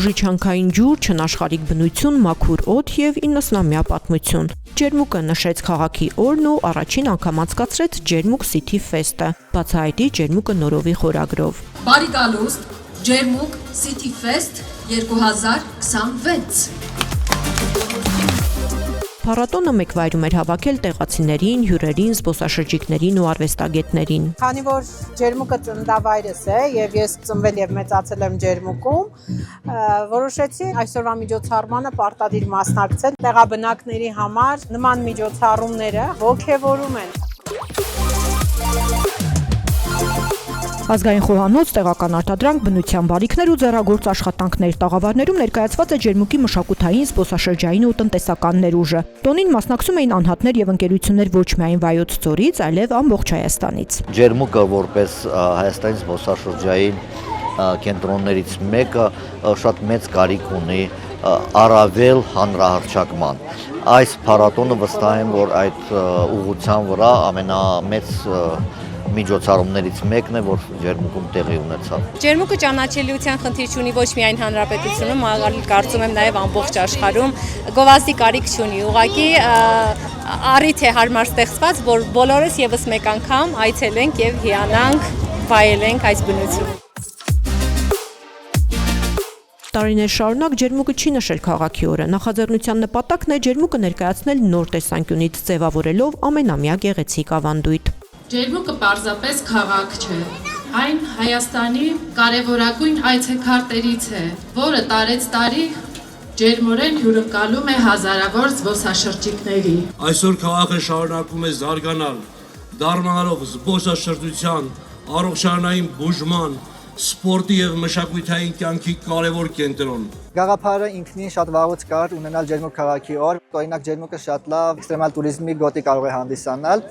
Բուժիչանքային ջուր, չնաշխարհիկ բնություն, մաքուր օդ եւ 90-ամյա պատմություն։ Ջերմուկը նշեց քաղաքի օրն ու առաջին անգամ անցկացրեց Ջերմուկ City Fest-ը, բացահայտի Ջերմուկը նորովի խորագրով։ Բարի գալուստ, Ջերմուկ City Fest 2026։ Փառատոնը մեկվայրում էր հավաքել տեղացիներին, հյուրերին, զբոսաշրջիկներին ու արվեստագետներին։ Քանի որ Ջերմուկը ծննդավայրս է եւ ես ծնվել եւ մեծացել եմ Ջերմուկում, որոշեցի այսօրվա միջոցառմանը պարտադիր մասնակցել։ Տեղաբնակների համար նման միջոցառումները ոգևորում են։ Ազգային խոհանոց, տեղական արտադրանք, բնության բարիքներ ու ձեռագործ աշխատանքներ տաղավարներում ներկայացված է Ջերմուկի մշակութային, զբոսաշրջային ու տնտեսական ներուժը։ Տոնին մասնակցում էին անհատներ եւ ընկերություններ ոչ միայն Վայոց ձորից, այլև ամբողջ Հայաստանից։ Ջերմուկը որպես Հայաստանի զբոսաշրջային կենտրոններից մեկը շատ մեծ կարիք ունի առավել հանրահռչակման։ Այս փառատոնը վստահ եմ, որ այդ ուղղության վրա ամենամեծ միջոցառումներից մեկն է, որ Ջերմուկում տեղի ունեցավ։ Ջերմուկը ճանաչելիության խնդիր չունի ոչ միայն հանրապետությունում, այլ կարծում եմ նաև ամբողջ աշխարհում գովազդի կարիք չունի։ Ուղղակի առիթ է հարմար ստեղծված, որ բոլորս եւս մեկ անգամ այցելենք եւ հիանանք, վայելենք այս բնությունը։ Տարիներ շարունակ Ջերմուկը չի նշել քաղաքի օրը։ Նախաձեռնության նպատակն է Ջերմուկը ներկայացնել նոր տեսանկյունից ձևավորելով ամենամյա գեղեցիկ ավանդույթ։ Ջերմուկը պարզապես քաղաք չէ, այն Հայաստանի կարևորագույն այցեքարտերից է, որը տարեց տարի ջերմորեն հյուրընկալում է հազարավոր զբոսաշրջիկների։ Այսօր քաղաքը շարունակում է զարգանալ, դառնալով զբոսաշրջության, առողջարանային բուժման, սպորտի եւ մշակութային կյանքի կարևոր կենտրոն։ Գաղափարը ինքնին շատ վաղուց կար ունենալ Ջերմուկ քաղաքի օր, օրինակ Ջերմուկը շատ լավ էքստրեմալ туриզմի գոտի կարող է հանդիսանալ։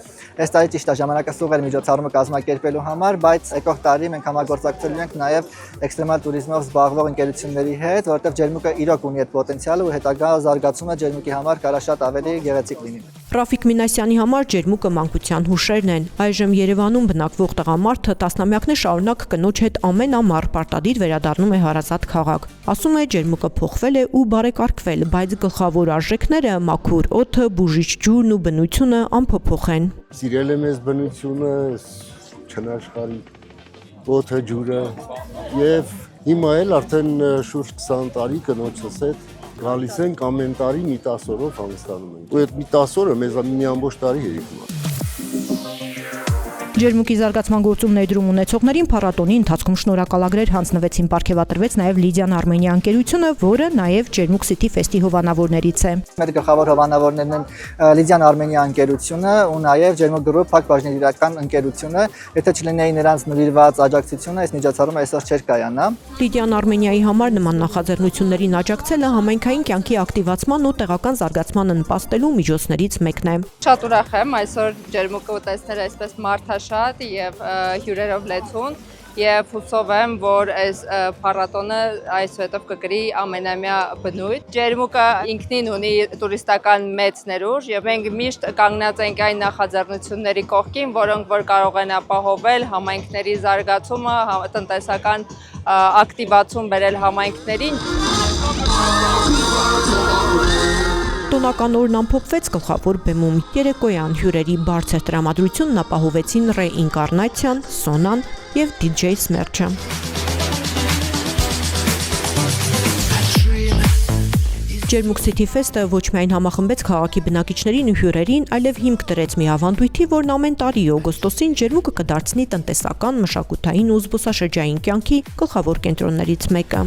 Այս տարի ճիշտ է ժամանակասուղ էր միջոցառումը կազմակերպելու համար, բայց եկող տարի մենք համագործակցելու ենք նաև էքստրեմալ туриզմով զբաղվող ընկերությունների հետ, որովհետև Ջերմուկը իրոք ունի այդ պոտենցիալը ու հետագա զարգացումը Ջերմուկի համար կարա շատ ավելի գեղեցիկ լինի։ Ռաֆիկ Մինասյանի համար Ջերմուկը մանկության հուշերն են։ Այժմ Երևանում բնակվող տղամարդը տասնամյակներ շարունակ կնոջ հետ ամեն ամառ պարտադիր վերադառնում է հարազատ քաղաք։ Ասում է Ջերմուկը փոխվել է ու բարեկարգվել, բայց գլխավոր արժեքները՝ մաքուր օդը, բուժիչ ջուրն ու բնությունը անփոփոխ են։ Սիրել եմ այս բնությունը, չնաշխարհիկ օդը, ջուրը եւ հիմա էլ արդեն շուրջ 20 տարի կնոջս հետ գալիս ենք ամեն տարի մի 10 օրով հանգստանում ենք։ Ու այդ մի 10 օրը մեզ մի ամբողջ տարի երիկում է։ Ջերմուկի զարգացման գործում ներդրում ունեցողներին փառատոնի ընթացքում շնորհակալագրեր հանձնվեցին, պարգևատրվեց նաև Լիդիան Արմենիա ընկերությունը, որը նաև Ջերմուկ City Fest-ի հովանավորներից է։ Մեր գլխավոր հովանավորներն են Լիդիան Արմենիա ընկերությունը ու նաև Ջերմուկ Group Փակ բաժնետիրական ընկերությունը։ Եթե չլինեի նրանց նվիրված աջակցությունը, այս միջոցառումը այսօր չէր կայանա։ Լիդիան Արմենիայի համար նման նախաձեռնություններին աջակցելը համայնքային կյանքի ակտիվացման ու տեղական զարգացմանը նպաստելու միջոցներից մեկն է։ Շատ ուրախ եմ այսօր Ջերմուկը տեսնել այսպես մարդաշատ եւ հյուրերով լեցուն եւ հուսով եմ, որ այս փառատոնը այսուհետև կգրի ամենամյա բնույթ։ Ջերմուկը ինքնին ունի տուրիստական մեծ ներուժ եւ մենք միշտ կանգնած ենք այն նախաձեռնությունների կողքին, որոնք որ կարող են ապահովել համայնքների զարգացումը, տնտեսական ակտիվացում բերել համայնքներին։ Տոնական օրն ամփոփվեց գլխավոր բեմում։ Երեկոյան հյուրերի բարձր տրամադրությունն ապահովեցին Ռեինկարնացիան, Սոնան եւ DJ Սմերջը։ Ջերմուկ City Fest-ը ոչ միայն համախմբեց քաղաքի բնակիչներին ու հյուրերին, այլև հիմք դրեց մի ավանդույթի, որն ամեն տարի օգոստոսին Ջերմուկը կդարձնի տնտեսական, մշակութային ու զբոսաշրջային կյանքի գլխավոր կենտրոններից մեկը։